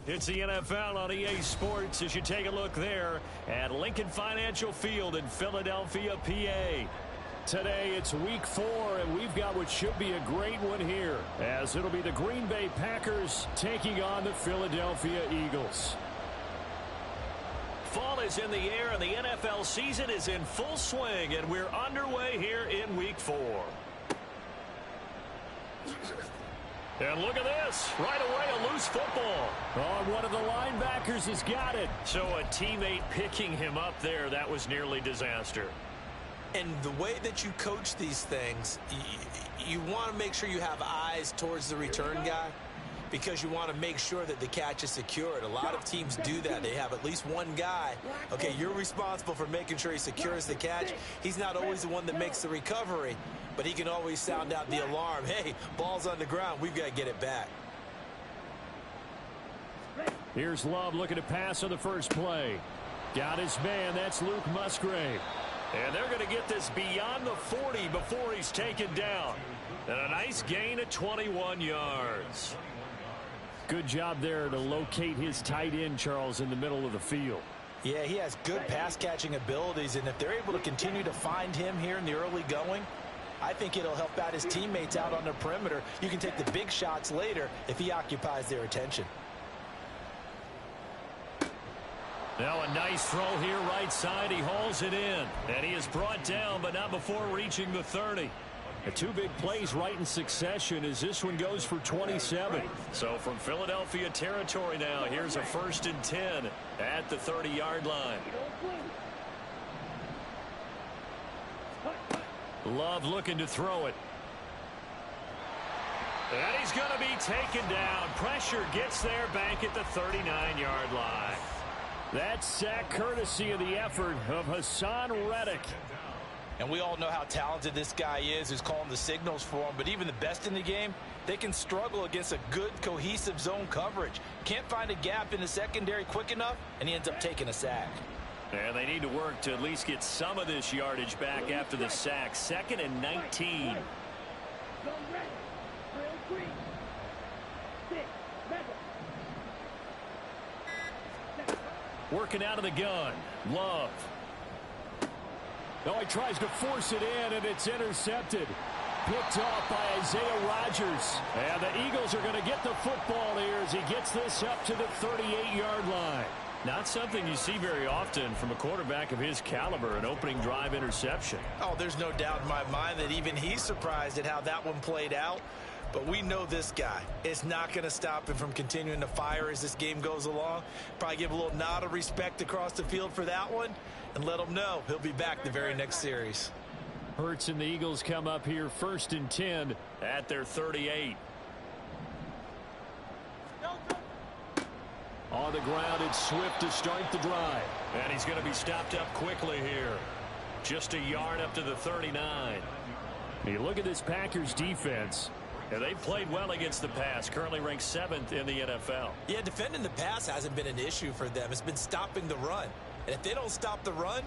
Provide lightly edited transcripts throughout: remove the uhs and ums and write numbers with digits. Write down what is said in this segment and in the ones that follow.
It's the NFL on EA Sports as you take a look there at Lincoln Financial Field in Philadelphia, PA. Today it's week 4, and we've got what should be a great one here, as it'll be the Green Bay Packers taking on the Philadelphia Eagles. Fall is in the air, and the NFL season is in full swing, and we're underway here in week 4. And look at this. Right away, a loose football. Oh, one of the linebackers has got it. So a teammate picking him up there, that was nearly disaster. And the way that you coach these things, you want to make sure you have eyes towards the return guy, because you want to make sure that the catch is secured. A lot of teams do that. They have at least one guy. Okay, you're responsible for making sure he secures the catch. He's not always the one that makes the recovery, but he can always sound out the alarm. Hey, ball's on the ground. We've got to get it back. Here's Love looking to pass on the first play. Got his man. That's Luke Musgrave. And they're going to get this beyond the 40 before he's taken down. And a nice gain of 21 yards. Good job there to locate his tight end, Charles, in the middle of the field. Yeah, he has good pass-catching abilities, and if they're able to continue to find him here in the early going, I think it'll help out his teammates out on the perimeter. You can take the big shots later if he occupies their attention. Now a nice throw here right side. He hauls it in. And he is brought down, but not before reaching the 30. The two big plays right in succession as this one goes for 27. So from Philadelphia territory now, here's a 1st and 10 at the 30-yard line. Love looking to throw it. And he's going to be taken down. Pressure gets there back at the 39-yard line. That sack courtesy of the effort of Hassan Reddick. And we all know how talented this guy is who's calling the signals for him. But even the best in the game, they can struggle against a good, cohesive zone coverage. Can't find a gap in the secondary quick enough, and he ends up taking a sack. And they need to work to at least get some of this yardage back after the sack. 2nd and 19. Working out of the gun. Love. Oh, he tries to force it in, and it's intercepted. Picked off by Isaiah Rodgers. And the Eagles are going to get the football here as he gets this up to the 38-yard line. Not something you see very often from a quarterback of his caliber, an opening drive interception. Oh, there's no doubt in my mind that even he's surprised at how that one played out. But we know this guy is not going to stop him from continuing to fire as this game goes along. Probably give a little nod of respect across the field for that one and let him know he'll be back the very next series. Hurts and the Eagles come up here 1st and 10 at their 38. On the ground, it's Swift to start the drive. And he's going to be stopped up quickly here. Just a yard up to the 39. You look at this Packers defense. And they've played well against the pass, currently ranked 7th in the NFL. Yeah, defending the pass hasn't been an issue for them. It's been stopping the run. And if they don't stop the run,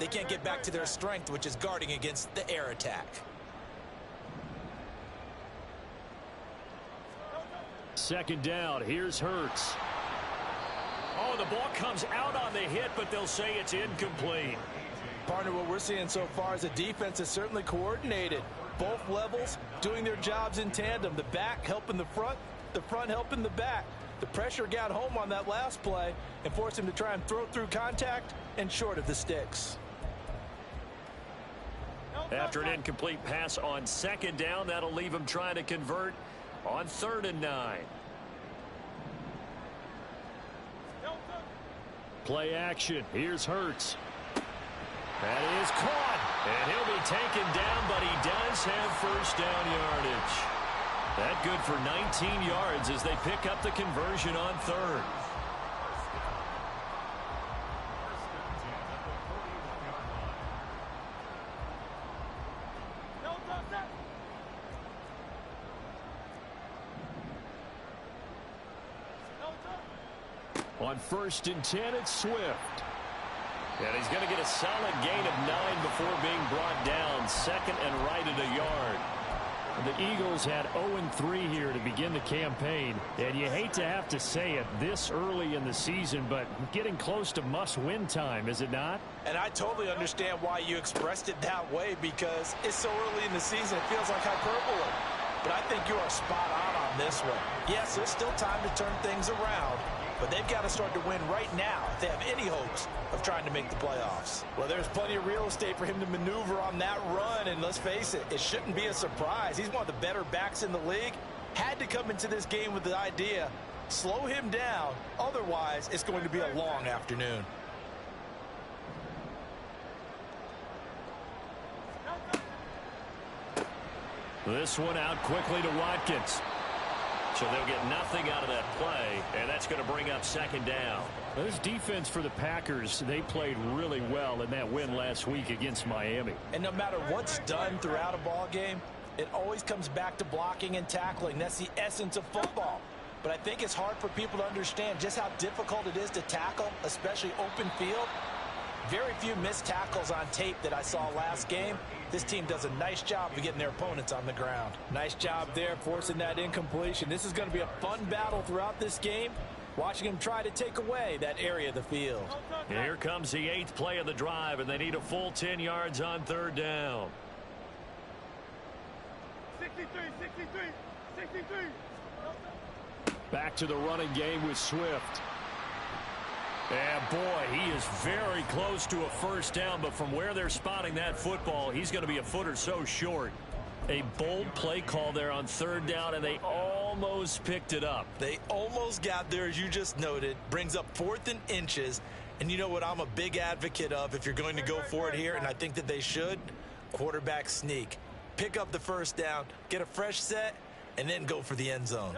they can't get back to their strength, which is guarding against the air attack. 2nd down. Here's Hurts. Oh, the ball comes out on the hit, but they'll say it's incomplete. Partner, what we're seeing so far is the defense is certainly coordinated. Both levels doing their jobs in tandem. The back helping the front helping the back. The pressure got home on that last play and forced him to try and throw through contact and short of the sticks. After an incomplete pass on 2nd down, that'll leave him trying to convert on 3rd and 9. Play action. Here's Hurts. That is caught. And he'll be taken down, but he does have 1st down yardage. That good for 19 yards as they pick up the conversion on 3rd. On 1st and 10, it's Swift. And he's going to get a solid gain of 9 before being brought down. 2nd and right at a yard. The Eagles had 0-3 here to begin the campaign, and you hate to have to say it this early in the season, but getting close to must-win time, is it not? And I totally understand why you expressed it that way, because it's so early in the season, it feels like hyperbole. But I think you are spot on this one. Yes, there's still time to turn things around, but they've got to start to win right now if they have any hopes of trying to make the playoffs. Well, there's plenty of real estate for him to maneuver on that run, and let's face it, it shouldn't be a surprise. He's one of the better backs in the league. Had to come into this game with the idea, slow him down, otherwise it's going to be a long afternoon. This one out quickly to Watkins. So they'll get nothing out of that play, and that's going to bring up second down. This defense for the Packers, they played really well in that win last week against Miami. And no matter what's done throughout a ball game, it always comes back to blocking and tackling. That's the essence of football. But I think it's hard for people to understand just how difficult it is to tackle, especially open field. Very few missed tackles on tape that I saw last game. This team does a nice job of getting their opponents on the ground. Nice job there forcing that incompletion. This is going to be a fun battle throughout this game. Watching him try to take away that area of the field. And here comes the 8th play of the drive, and they need a full 10 yards on third down. 63. Back to the running game with Swift. And boy, he is very close to a first down, but from where they're spotting that football, he's going to be a foot or so short. A bold play call there on third down, and they almost picked it up. They almost got there, as you just noted. Brings up 4th and inches. And you know what I'm a big advocate of if you're going to go for it here, and I think that they should? Quarterback sneak. Pick up the first down, get a fresh set, and then go for the end zone.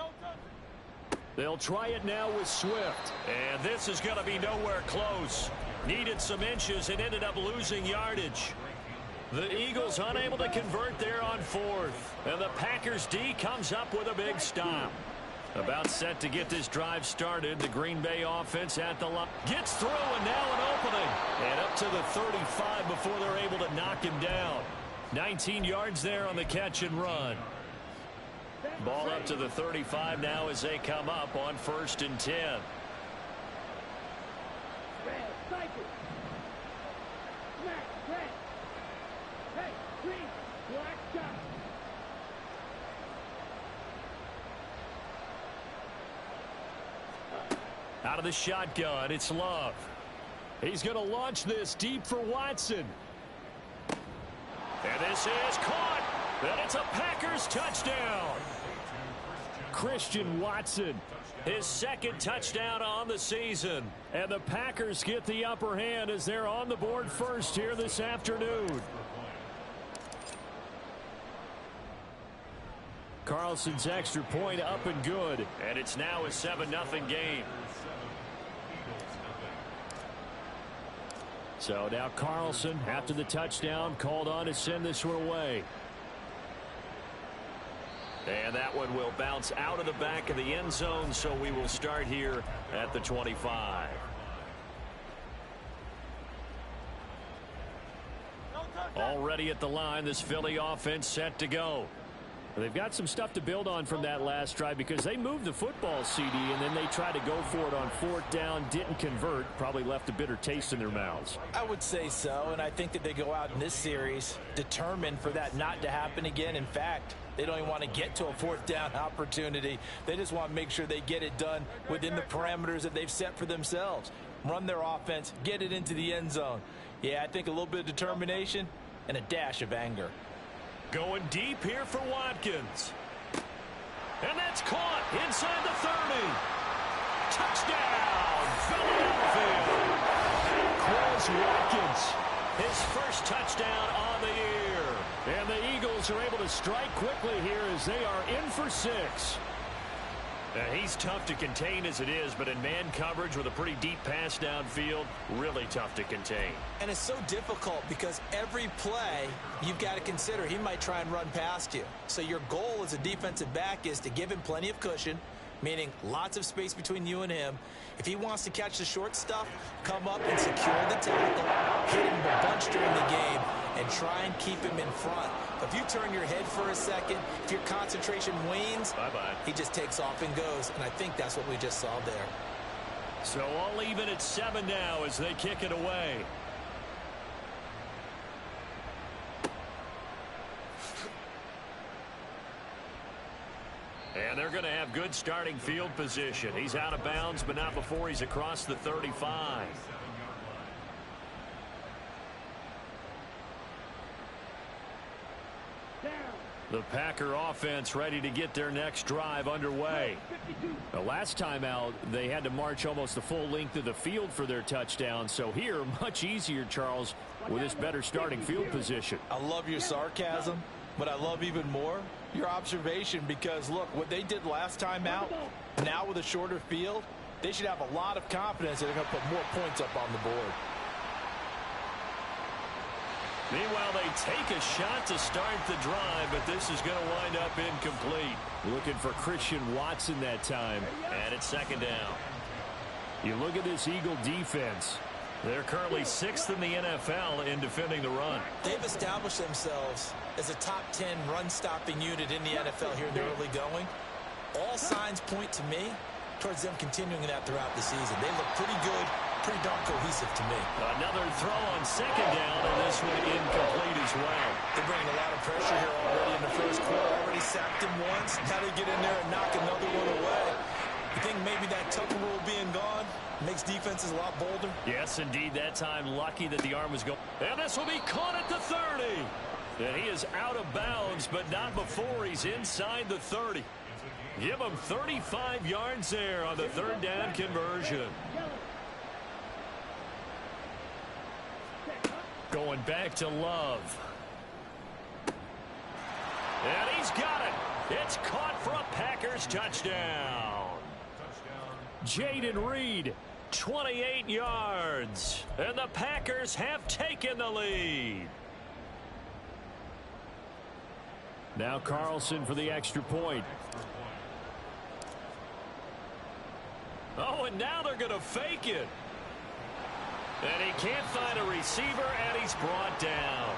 They'll try it now with Swift. And this is going to be nowhere close. Needed some inches and ended up losing yardage. The Eagles unable to convert there on 4th. And the Packers D comes up with a big stop. About set to get this drive started. The Green Bay offense at the line. Gets through, and now an opening. And up to the 35 before they're able to knock him down. 19 yards there on the catch and run. Ball up to the 35 now as they come up on 1st and 10. Out of the shotgun, it's Love. He's going to launch this deep for Watson. And this is caught. And it's a Packers touchdown. Christian Watson, his 2nd touchdown on the season. And the Packers get the upper hand as they're on the board first here this afternoon. Carlson's extra point up and good. And it's now a 7-0 game. So now Carlson, after the touchdown, called on to send this one away. And that one will bounce out of the back of the end zone, so we will start here at the 25. Already at the line, this Philly offense set to go. They've got some stuff to build on from that last drive because they moved the football, CD, and then they tried to go for it on 4th down, didn't convert, probably left a bitter taste in their mouths. I would say so, and I think that they go out in this series determined for that not to happen again. In fact, they don't even want to get to a 4th down opportunity. They just want to make sure they get it done within the parameters that they've set for themselves. Run their offense, get it into the end zone. Yeah, I think a little bit of determination and a dash of anger. Going deep here for Watkins. And that's caught inside the 30. Touchdown, Philadelphia. Quez Watkins, his first touchdown on the year. And the Eagles are able to strike quickly here as they are in for 6. He's tough to contain as it is, but in man coverage with a pretty deep pass downfield, really tough to contain. And it's so difficult because every play you've got to consider he might try and run past you. So your goal as a defensive back is to give him plenty of cushion, meaning lots of space between you and him. If he wants to catch the short stuff, come up and secure the tackle, hit him a bunch during the game, and try and keep him in front. If you turn your head for a second, if your concentration wanes, bye-bye, he just takes off and goes, and I think that's what we just saw there. So all even at 7 now as they kick it away. And they're going to have good starting field position. He's out of bounds, but not before he's across the 35. The Packer offense ready to get their next drive underway. The last time out, they had to march almost the full length of the field for their touchdown. So here, much easier, Charles, with this better starting field position. I love your sarcasm, but I love even more your observation, because, look, what they did last time out, now with a shorter field, they should have a lot of confidence that they're going to put more points up on the board. Meanwhile, they take a shot to start the drive, but this is going to wind up incomplete. Looking for Christian Watson that time. And it's 2nd down. You look at this Eagle defense. They're currently 6th in the NFL in defending the run. They've established themselves as a top 10 run-stopping unit in the NFL here in the early going. All signs point to me towards them continuing that throughout the season. They look pretty good, pretty darn cohesive to me. Another throw on 2nd down, and this one incomplete as well. They're bringing a lot of pressure here already in the first quarter. Already sacked him once. Now they get in there and knock another one away. You think maybe that Tucker rule being gone makes defenses a lot bolder? Yes, indeed. That time, lucky that the arm was going. And this will be caught at the 30. And he is out of bounds, but not before he's inside the 30. Give him 35 yards there on the 3rd down conversion. Going back to Love. And he's got it. It's caught for a Packers touchdown. Jaden Reed, 28 yards. And the Packers have taken the lead. Now Carlson for the extra point. Oh, and now they're going to fake it. And he can't find a receiver, and he's brought down.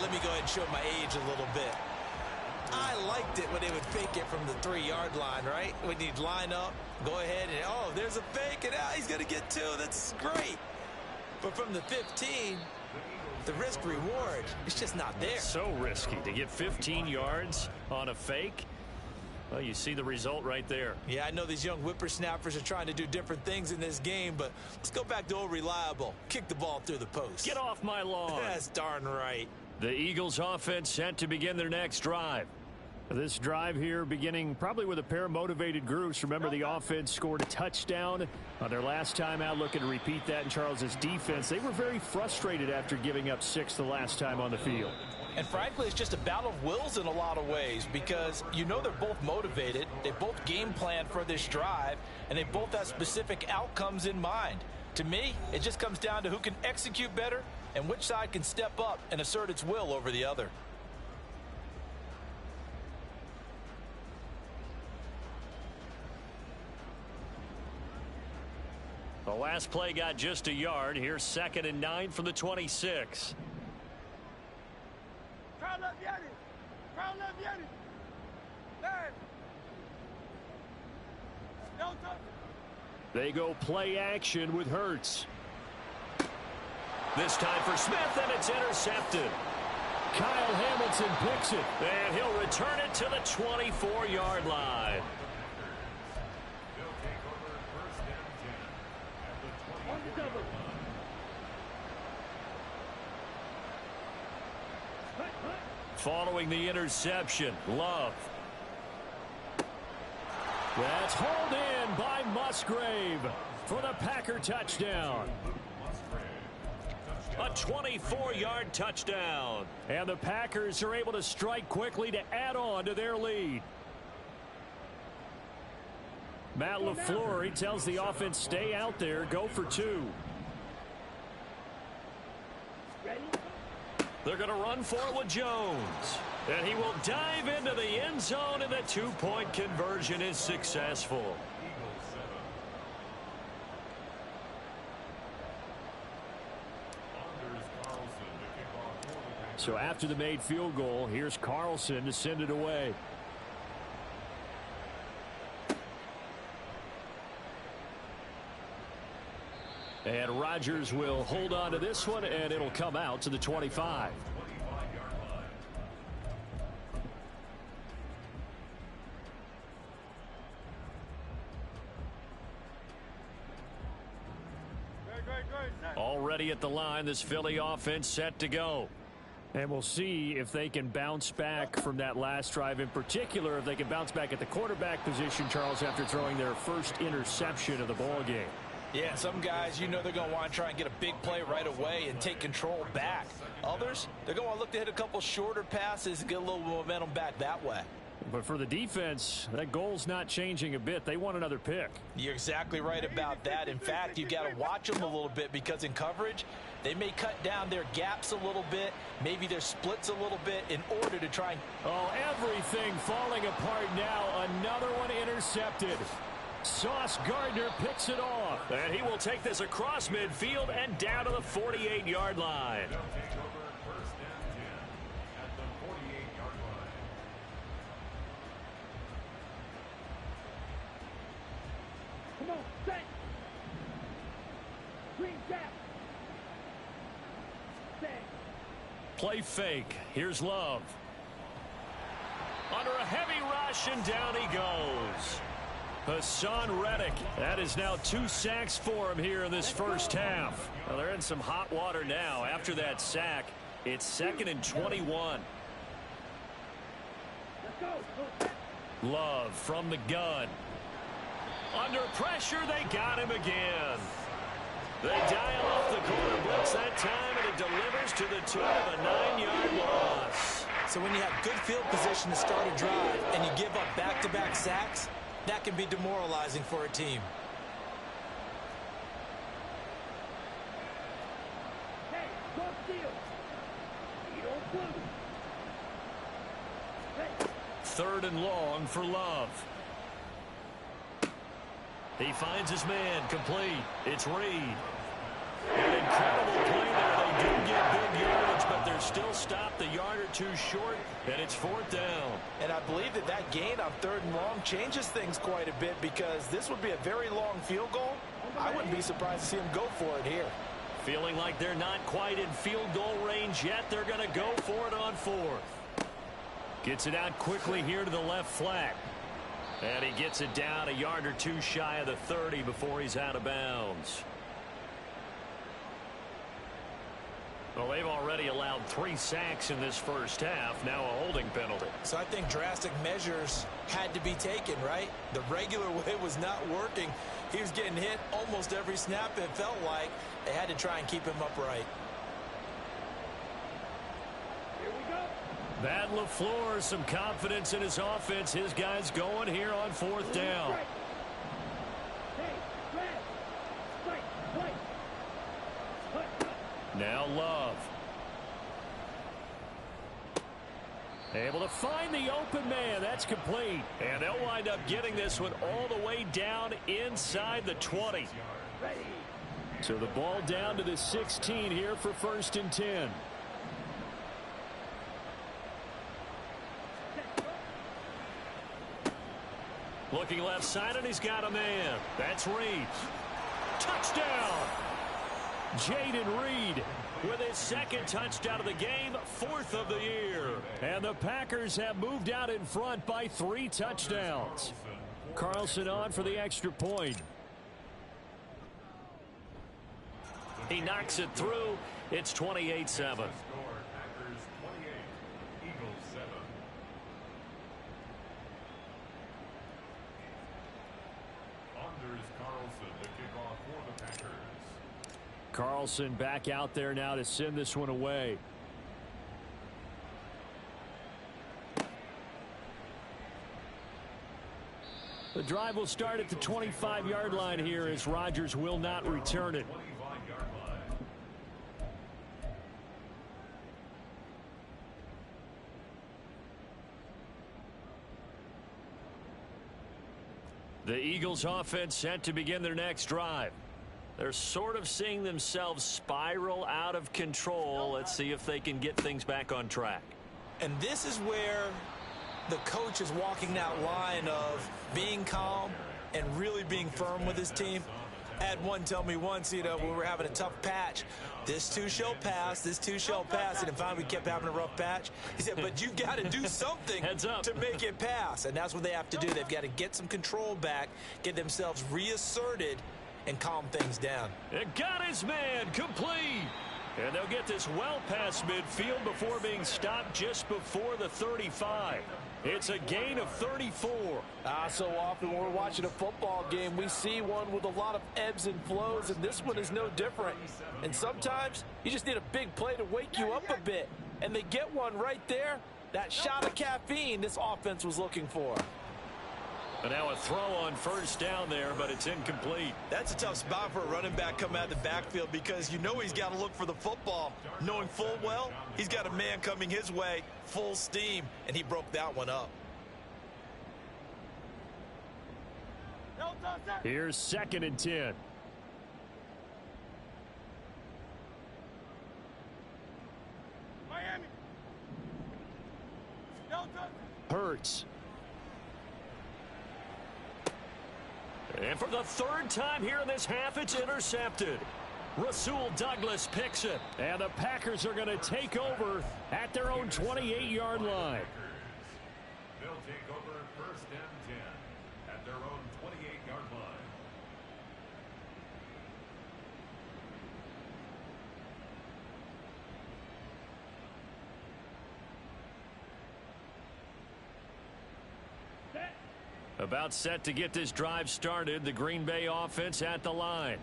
Let me go ahead and show my age a little bit. I liked it when they would fake it from the 3-yard line, right? When you'd line up, go ahead, and, oh, there's a fake, and he's going to get 2. That's great. But from the 15, the risk-reward, it's just not there. So risky to get 15 yards on a fake. Well, you see the result right there. Yeah, I know these young whippersnappers are trying to do different things in this game, but let's go back to old reliable. Kick the ball through the post. Get off my lawn. That's darn right. The Eagles offense set to begin their next drive. This drive here beginning probably with a pair of motivated groups. Remember, the offense scored a touchdown on their last time out. Looking to repeat that in Charles's defense. They were very frustrated after giving up 6 the last time on the field. And frankly, it's just a battle of wills in a lot of ways, because you know they're both motivated. They both game plan for this drive, and they both have specific outcomes in mind. To me, it just comes down to who can execute better and which side can step up and assert its will over the other. The last play got just a yard. Here's 2nd and 9 from the 26. They go play action with Hurts. This time for Smith, and it's intercepted. Kyle Hamilton picks it, and he'll return it to the 24-yard line. Following the interception, Love. That's hauled in by Musgrave for the Packer touchdown. A 24-yard touchdown. And the Packers are able to strike quickly to add on to their lead. Matt LaFleur, he tells the offense, stay out there, go for 2. They're going to run for it with Jones. And he will dive into the end zone, and the 2-point conversion is successful. So after the made field goal, here's Carlson to send it away. And Rodgers will hold on to this one, and it'll come out to the 25. Already at the line, this Philly offense set to go. And we'll see if they can bounce back from that last drive, in particular if they can bounce back at the quarterback position, Charles, after throwing their first interception of the ball game. Yeah, some guys, you know, they're going to want to try and get a big play right away and take control back. Others, they're going to look to hit a couple shorter passes and get a little momentum back that way. But for the defense, that goal's not changing a bit. They want another pick. You're exactly right about that. In fact, you've got to watch them a little bit because in coverage, they may cut down their gaps a little bit, maybe their splits a little bit in order to try and... Oh, everything falling apart now. Another one intercepted. Sauce Gardner picks it off. And he will take this across midfield and down to the 48-yard line. Play fake. Here's Love. Under a heavy rush, and down he goes. Hassan Reddick. That is now 2 sacks for him here in this first half. Well, they're in some hot water now. After that sack, it's 2nd and 21. Love from the gun. Under pressure, they got him again. They dial off the corner blitz that time, and it delivers to the tune of a 9-yard loss. So when you have good field position to start a drive and you give up back-to-back sacks, that can be demoralizing for a team. Hey, don't steal. You don't lose. Hey. 3rd and long for Love. He finds his man complete. It's Reed. An incredible play there. They do get big yardage, but they're still stopped a yard or two short, and it's 4th down. And I believe that that gain on 3rd and long changes things quite a bit because this would be a very long field goal. I wouldn't be surprised to see him go for it here. Feeling like they're not quite in field goal range yet. They're going to go for it on 4th. Gets it out quickly here to the left flat. And he gets it down a yard or two shy of the 30 before he's out of bounds. Well, they've already allowed 3 sacks in this first half. Now a holding penalty. So I think drastic measures had to be taken, right? The regular way was not working. He was getting hit almost every snap, it felt like. They had to try and keep him upright. Here we go. Matt LaFleur, some confidence in his offense. His guys going here on 4th down. Hey, red. Strike, white. Now Love. Able to find the open man. That's complete. And they'll wind up getting this one all the way down inside the 20. Ready. So the ball down to the 16 here for 1st and 10. Looking left side, and he's got a man. That's Reed. Touchdown! Jaden Reed with his 2nd touchdown of the game, 4th of the year. And the Packers have moved out in front by 3 touchdowns. Carlson on for the extra point. He knocks it through. It's 28-7. Carlson back out there now to send this one away. The drive will start at the 25-yard line here as Rodgers will not return it. The Eagles offense set to begin their next drive. They're sort of seeing themselves spiral out of control. Let's see if they can get things back on track. And this is where the coach is walking that line of being calm and really being firm with his team. I had one tell me once, when we were having a tough patch, this too shall pass, this too shall pass, and finally we kept having a rough patch. He said, but you got to do something to make it pass, and that's what they have to do. They've got to get some control back, get themselves reasserted, and calm things down. It got his man complete. And they'll get this well past midfield before being stopped just before the 35. It's a gain of 34. So often when we're watching a football game, we see one with a lot of ebbs and flows, and this one is no different. And sometimes you just need a big play to wake you up a bit. And they get one right there. That shot of caffeine this offense was looking for. And now a throw on first down there, but it's incomplete. That's a tough spot for a running back coming out of the backfield because you know he's got to look for the football, knowing full well he's got a man coming his way, full steam, and he broke that one up. Here's 2nd and 10. Miami. Hurts. And for the 3rd time here in this half, it's intercepted. Rasul Douglas picks it. And the Packers are going to take over at their own 28-yard line. They'll take over 1st and 10 at their own 28-yard line. About set to get this drive started. The Green Bay offense at the line.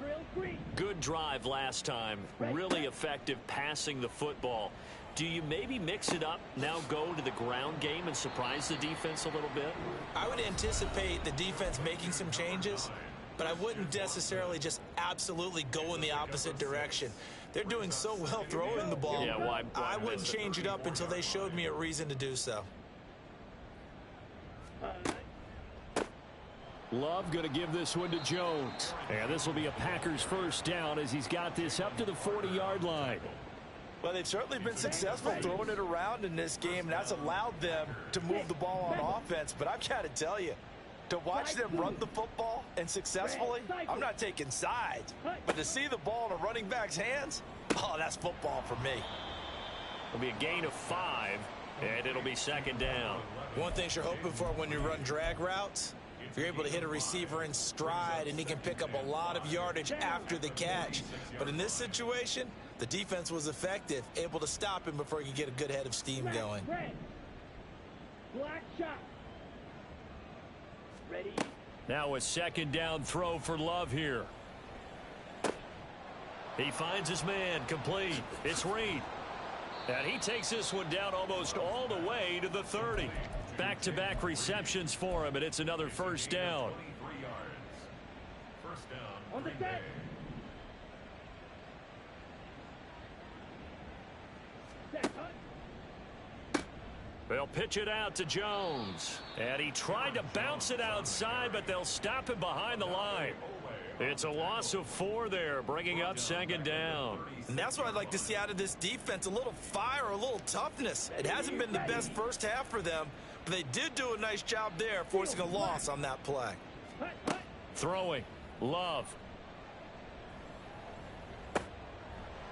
Good drive last time. Really effective passing the football. Do you maybe mix it up, now go to the ground game and surprise the defense a little bit? I would anticipate the defense making some changes, but I wouldn't necessarily just absolutely go in the opposite direction. They're doing so well throwing the ball. Yeah, why I wouldn't change it up until they showed me a reason to do so. Love going to give this one to Jones. And this will be a Packers first down as he's got this up to the 40-yard line. Well, they've certainly been successful throwing it around in this game, and that's allowed them to move the ball on offense. But I've got to tell you, to watch them run the football and successfully, I'm not taking sides. But to see the ball in a running back's hands, oh, that's football for me. It'll be a gain of 5, and it'll be 2nd down. One thing you're hoping for when you run drag routes, if you're able to hit a receiver in stride and he can pick up a lot of yardage after the catch. But in this situation, the defense was effective, able to stop him before he could get a good head of steam going. Black shot. Ready. Now a 2nd down throw for Love here. He finds his man complete. It's Reed. And he takes this one down almost all the way to the 30. Back-to-back receptions for him, and it's another first down. 23 yards. First down. On the Green set. Bay. Set. They'll pitch it out to Jones. And he tried to bounce it outside, but they'll stop him behind the line. It's a loss of 4 there, bringing up 2nd down. And that's what I'd like to see out of this defense, a little fire, a little toughness. It hasn't been the best first half for them, but they did do a nice job there, forcing a loss on that play. Throwing. Love.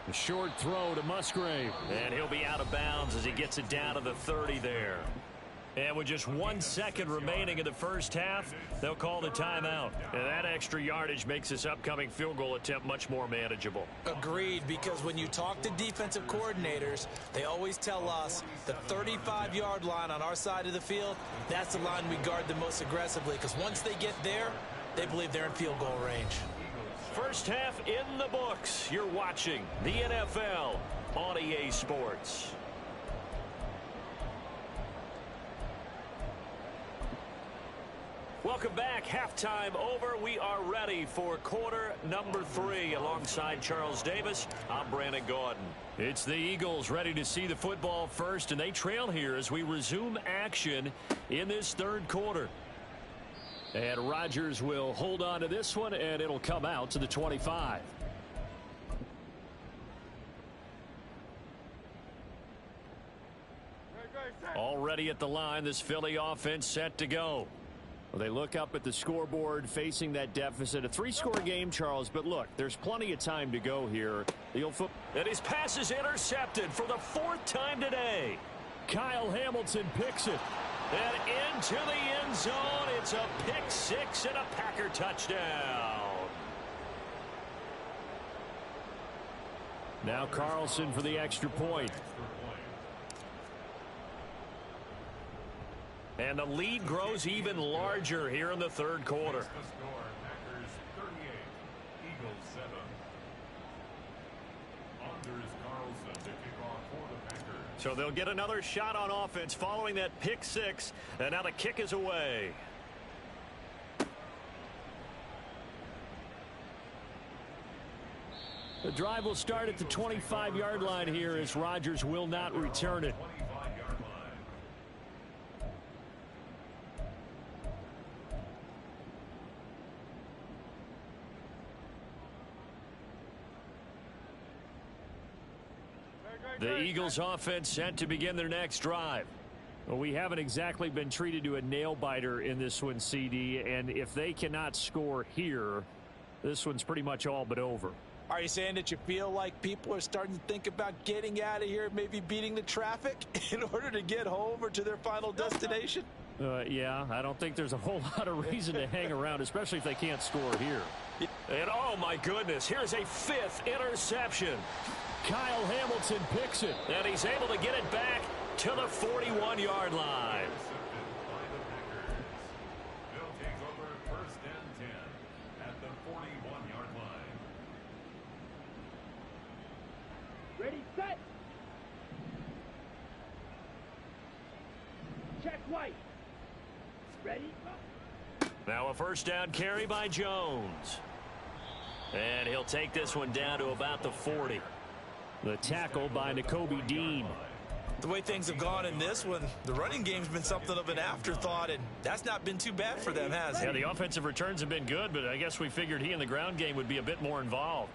A short throw to Musgrave. And he'll be out of bounds as he gets it down to the 30 there. And with just 1 second remaining in the first half, they'll call the timeout. And that extra yardage makes this upcoming field goal attempt much more manageable. Agreed, because when you talk to defensive coordinators, they always tell us the 35-yard line on our side of the field, that's the line we guard the most aggressively, because once they get there, they believe they're in field goal range. First half in the books. You're watching the NFL on EA Sports. Welcome back. Halftime over. We are ready for quarter number 3. Alongside Charles Davis, I'm Brandon Gaudin. It's the Eagles ready to see the football first, and they trail here as we resume action in this third quarter. And Rodgers will hold on to this one, and it'll come out to the 25. Already at the line, this Philly offense set to go. Well, they look up at the scoreboard facing that deficit. A 3-score game, Charles, but look, there's plenty of time to go here. And his pass is intercepted for the 4th time today. Kyle Hamilton picks it. And into the end zone, it's a pick 6 and a Packer touchdown. Now Carlson for the extra point. And the lead grows even larger here in the 3rd quarter. Packers 38, Eagles 7. Anders Carlson to kick off for the Packers. So they'll get another shot on offense following that pick 6. And now the kick is away. The drive will start at the 25-yard line here as Rodgers will not return it. 25-yard line. The Eagles offense set to begin their next drive. Well, we haven't exactly been treated to a nail-biter in this one, CD, and if they cannot score here, this one's pretty much all but over. Are you saying that you feel like people are starting to think about getting out of here, maybe beating the traffic in order to get home or to their final destination? Yeah, I don't think there's a whole lot of reason to hang around, especially if they can't score here. And oh my goodness, here's a 5th interception. Kyle Hamilton picks it, and he's able to get it back to the 41-yard line. They'll take over 1st and 10 at the 41-yard line. Ready, set. Check right. Ready, up. Now a 1st down carry by Jones. And he'll take this one down to about the 40. The tackle by Nakobe Dean. The way things have gone in this one, the running game's been something of an afterthought, and that's not been too bad for them, has it? Yeah, the offensive returns have been good, but I guess we figured he in the ground game would be a bit more involved.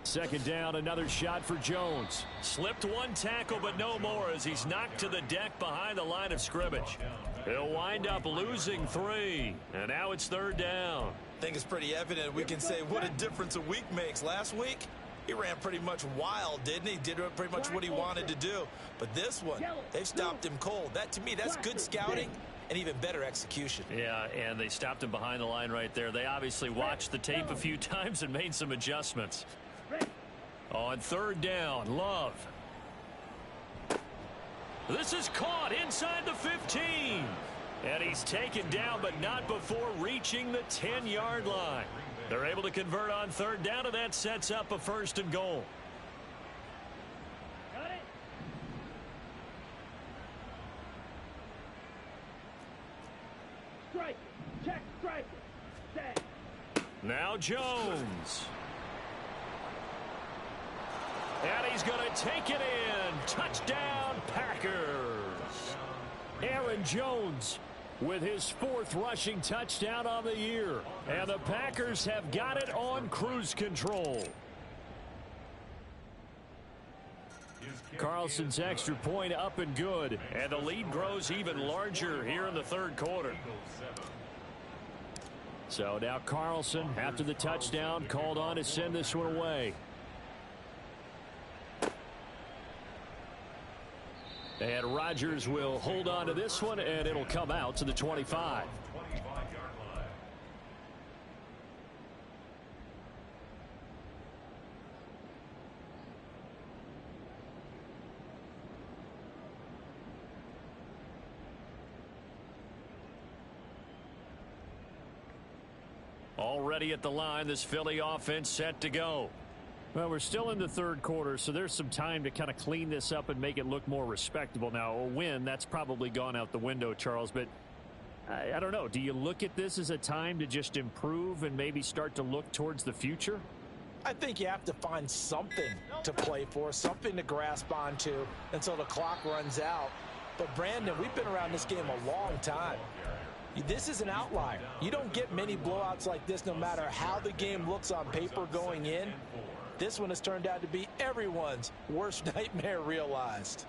Second down, another shot for Jones. Slipped one tackle, but no more as he's knocked to the deck behind the line of scrimmage. He'll wind up losing 3, and now it's 3rd down. I think it's pretty evident. We can say what a difference a week makes. Last week, he ran pretty much wild, didn't he? Did pretty much what he wanted to do. But this one, they've stopped him cold. That, to me, that's good scouting and even better execution. Yeah, and they stopped him behind the line right there. They obviously watched the tape a few times and made some adjustments. On 3rd down, Love. This is caught inside the 15. And he's taken down, but not before reaching the 10-yard line. They're able to convert on 3rd down, and that sets up a 1st and goal. Got it. Strike it. Check, strike it. Set. Now Jones. And he's going to take it in. Touchdown, Packers. Aaron Jones with his 4th rushing touchdown on the year. And the Packers have got it on cruise control. Carlson's extra point up and good. And the lead grows even larger here in the 3rd quarter. So now Carlson, after the touchdown, called on to send this one away. And Rodgers will hold on to this one, and it'll come out to the 25. 25-yard line. Already at the line, this Philly offense set to go. Well, we're still in the 3rd quarter, so there's some time to kind of clean this up and make it look more respectable. Now, a win, that's probably gone out the window, Charles, but I don't know. Do you look at this as a time to just improve and maybe start to look towards the future? I think you have to find something to play for, something to grasp onto until the clock runs out. But, Brandon, we've been around this game a long time. This is an outlier. You don't get many blowouts like this no matter how the game looks on paper going in. This one has turned out to be everyone's worst nightmare realized.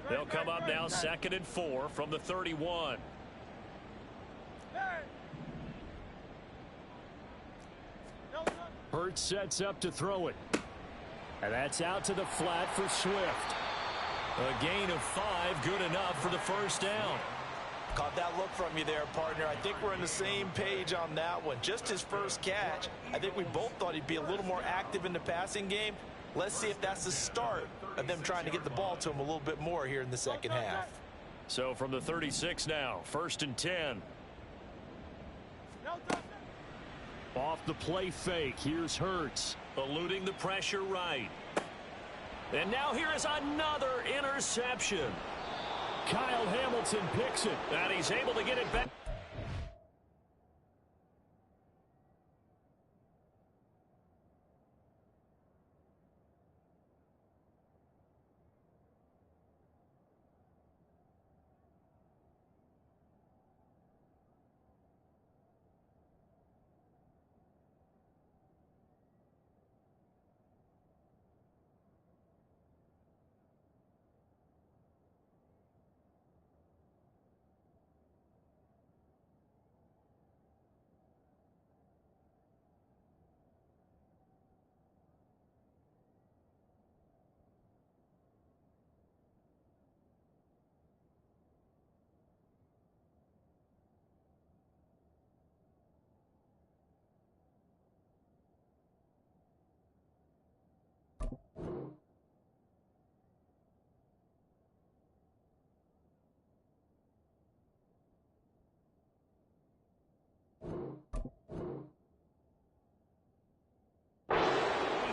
They'll come up now 2nd and 4 from the 31. Hurts sets up to throw it. And that's out to the flat for Swift. A gain of 5, good enough for the first down. Caught that look from you there, partner. I think we're on the same page on that one. Just his first catch. I think we both thought he'd be a little more active in the passing game. Let's see if that's the start of them trying to get the ball to him a little bit more here in the second half. So from the 36 now, 1st and 10. Off the play fake, here's Hurts, eluding the pressure right. And now here is another interception. Kyle Hamilton picks it, and he's able to get it back.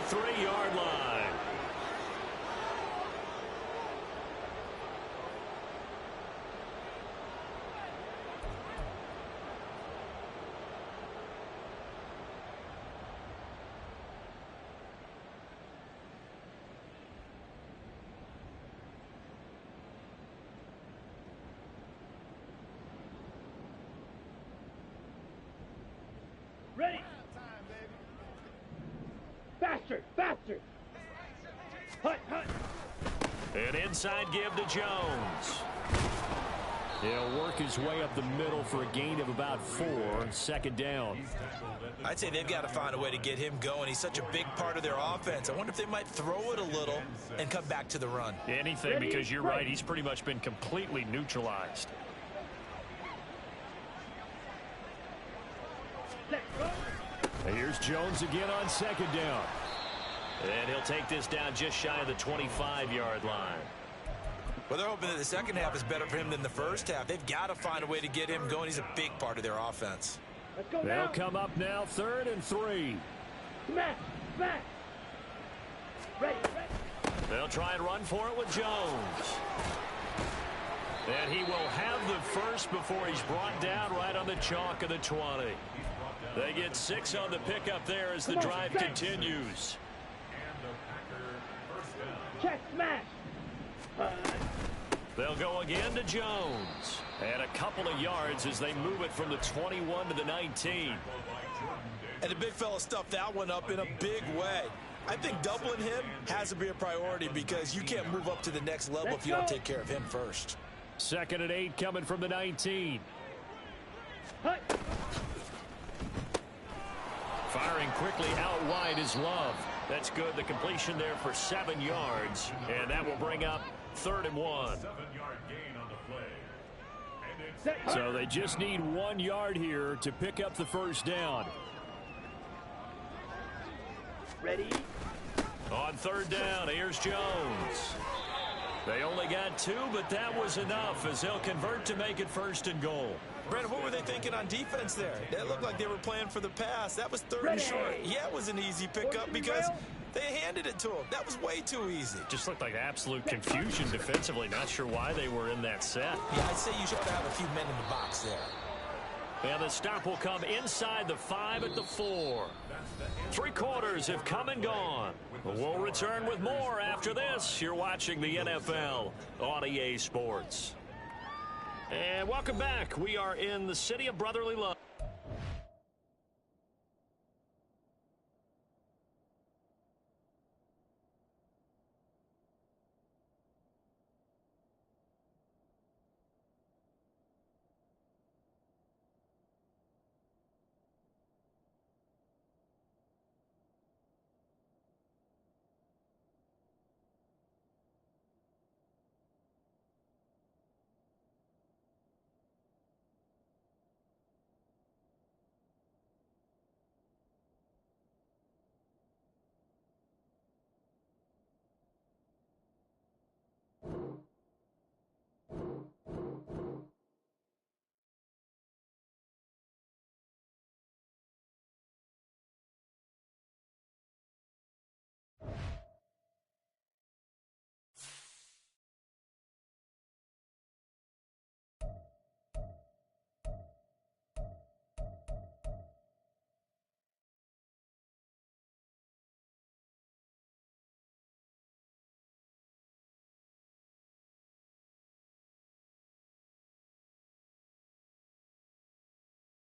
Three-yard line. Ready. Faster, faster. Hut, hut. An inside give to Jones. He'll work his way up the middle for a gain of about 4, 2nd down. I'd say they've got to find a way to get him going. He's such a big part of their offense. I wonder if they might throw it a little and come back to the run. Anything, because you're right. He's pretty much been completely neutralized. And here's Jones again on 2nd down. And he'll take this down just shy of the 25-yard line. Well, they're hoping that the second half is better for him than the first half. They've got to find a way to get him going. He's a big part of their offense. Let's go They'll now. come up now 3rd and 3. Smash, smash. Ready, ready. They'll try and run for it with Jones. And he will have the first before he's brought down right on the chalk of the 20. They get 6 on the pickup there as the drive continues. Check, smash. They'll go again to Jones. And a couple of yards as they move it from the 21 to the 19. And the big fella stuffed that one up in a big way. I think doubling him has to be a priority because you can't move up to the next level if you don't take care of him first. 2nd and 8 coming from the 19. Hut. Firing quickly out wide is Love. That's good. The completion there for 7 yards. And that will bring up 3rd and 1. 7-yard gain on the play. So they just need 1 yard here to pick up the first down. Ready. On 3rd down, here's Jones. They only got 2, but that was enough as they'll convert to make it 1st and goal. Brandon, what were they thinking on defense there? That looked like they were playing for the pass. That was 3rd and short. Yeah, it was an easy pickup because they handed it to him. That was way too easy. Just looked like absolute confusion defensively. Not sure why they were in that set. Yeah, I'd say you should have a few men in the box there. And the stop will come inside the 5 at the 4. 3 quarters have come and gone. We'll return with more after this. You're watching the NFL on EA Sports. And welcome back. We are in the city of brotherly love.